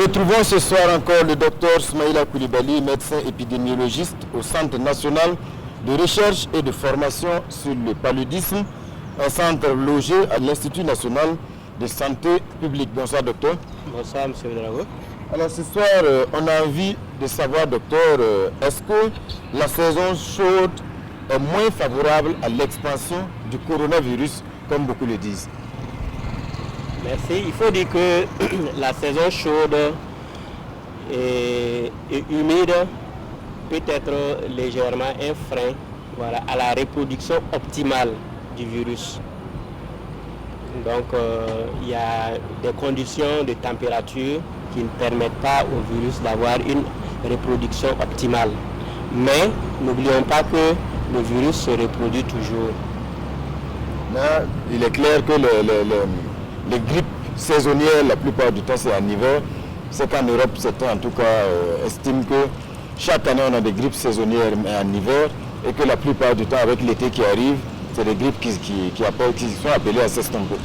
retrouvons ce soir encore le docteur Smaïla Koulibaly, médecin épidémiologiste au Centre national de recherche et de formation sur le paludisme, un centre logé à l'Institut national de santé publique. Bonsoir docteur. Bonsoir M. Drago. Alors ce soir, on a envie de savoir docteur, est-ce que la saison chaude est moins favorable à l'expansion du coronavirus, comme beaucoup le disent? Merci. Il faut dire que la saison chaude et humide peut être légèrement un frein, voilà, à la reproduction optimale du virus. Donc il y a des conditions de température qui ne permettent pas au virus d'avoir une reproduction optimale. Mais n'oublions pas que le virus se reproduit toujours. Là, il est clair que les grippes saisonnières, la plupart du temps, c'est en hiver. C'est qu'en Europe, certains en tout cas estiment que chaque année, on a des grippes saisonnières en hiver et que la plupart du temps, avec l'été qui arrive, c'est des grippes qui sont appelées à s'estomper.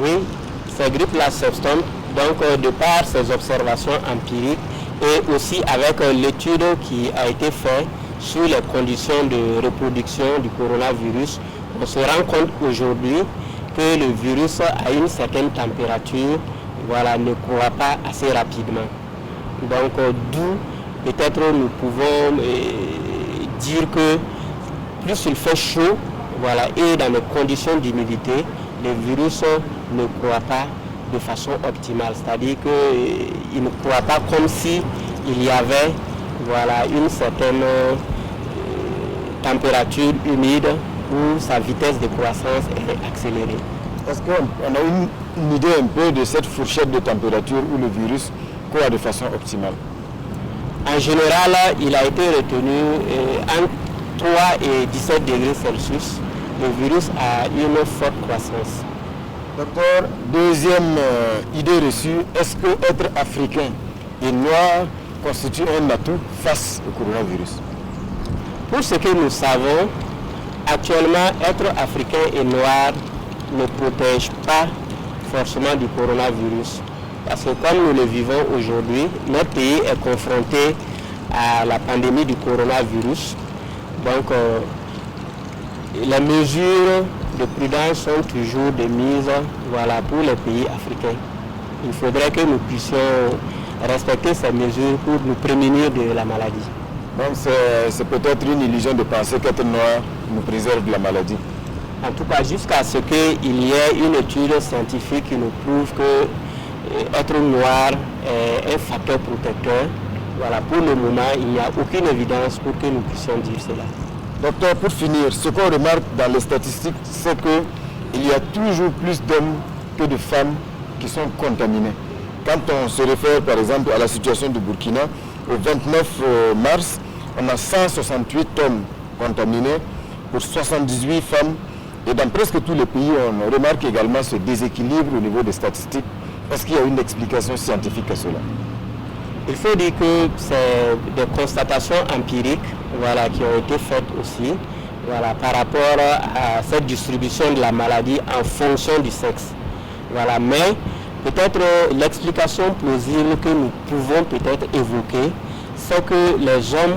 Oui, ces grippes-là s'estompent. Donc, de par ces observations empiriques et aussi avec l'étude qui a été faite sur les conditions de reproduction du coronavirus, on se rend compte aujourd'hui que le virus à une certaine température, voilà, ne croît pas assez rapidement. Donc d'où peut-être nous pouvons dire que plus il fait chaud, voilà, et dans les conditions d'humidité, le virus ne croît pas de façon optimale. C'est-à-dire qu'il ne croît pas comme si il y avait, voilà, une certaine température humide où sa vitesse de croissance est accélérée. Est-ce qu'on a une idée un peu de cette fourchette de température où le virus croît de façon optimale? En général, il a été retenu entre 3 et 17 degrés Celsius. Le virus a une forte croissance. Docteur, deuxième idée reçue, est-ce que être africain et noir constitue un atout face au coronavirus? Pour ce que nous savons, actuellement, être africain et noir ne protège pas forcément du coronavirus. Parce que comme nous le vivons aujourd'hui, notre pays est confronté à la pandémie du coronavirus. Donc, les mesures de prudence sont toujours de mise, voilà, pour les pays africains. Il faudrait que nous puissions respecter ces mesures pour nous prémunir de la maladie. Donc c'est peut-être une illusion de penser qu'être noir nous préserve de la maladie. En tout cas, jusqu'à ce qu'il y ait une étude scientifique qui nous prouve que être noir est un facteur protecteur. Voilà, pour le moment, il n'y a aucune évidence pour que nous puissions dire cela. Docteur, pour finir, ce qu'on remarque dans les statistiques, c'est qu'il y a toujours plus d'hommes que de femmes qui sont contaminés. Quand on se réfère par exemple à la situation du Burkina, au 29 mars, on a 168 hommes contaminés pour 78 femmes. Et dans presque tous les pays, on remarque également ce déséquilibre au niveau des statistiques. Est-ce qu'il y a une explication scientifique à cela? Il faut dire que c'est des constatations empiriques, voilà, qui ont été faites aussi, voilà, par rapport à cette distribution de la maladie en fonction du sexe. Voilà, mais peut-être l'explication plausible que nous pouvons peut-être évoquer, c'est que les hommes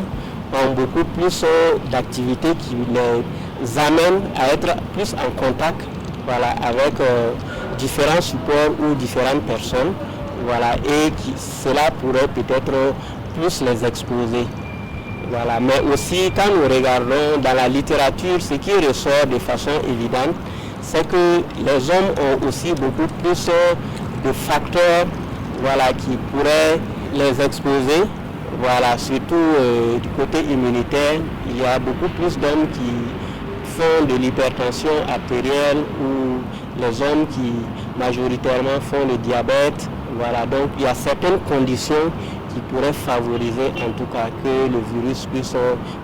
ont beaucoup plus d'activités qui les amènent à être plus en contact, voilà, avec différents supports ou différentes personnes, voilà, et cela pourrait peut-être plus les exposer. Voilà. Mais aussi, quand nous regardons dans la littérature, ce qui ressort de façon évidente, c'est que les hommes ont aussi beaucoup plus de facteurs, voilà, qui pourraient les exposer. Voilà, surtout du côté immunitaire, il y a beaucoup plus d'hommes qui font de l'hypertension artérielle ou les hommes qui majoritairement font le diabète. Voilà, donc il y a certaines conditions qui pourraient favoriser en tout cas que le virus puisse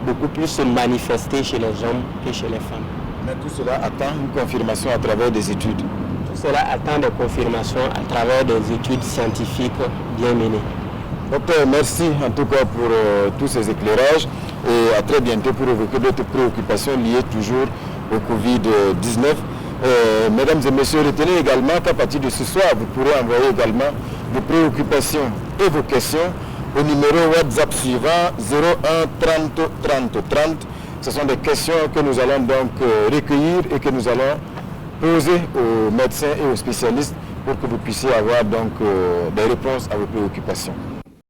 beaucoup plus se manifester chez les hommes que chez les femmes. Mais tout cela attend une confirmation à travers des études. Tout cela attend des confirmations à travers des études scientifiques bien menées. Docteur, merci en tout cas pour tous ces éclairages et à très bientôt pour évoquer d'autres préoccupations liées toujours au Covid-19. Mesdames et messieurs, retenez également qu'à partir de ce soir, vous pourrez envoyer également vos préoccupations et vos questions au numéro WhatsApp suivant 01 30 30 30. Ce sont des questions que nous allons donc recueillir et que nous allons poser aux médecins et aux spécialistes pour que vous puissiez avoir donc des réponses à vos préoccupations.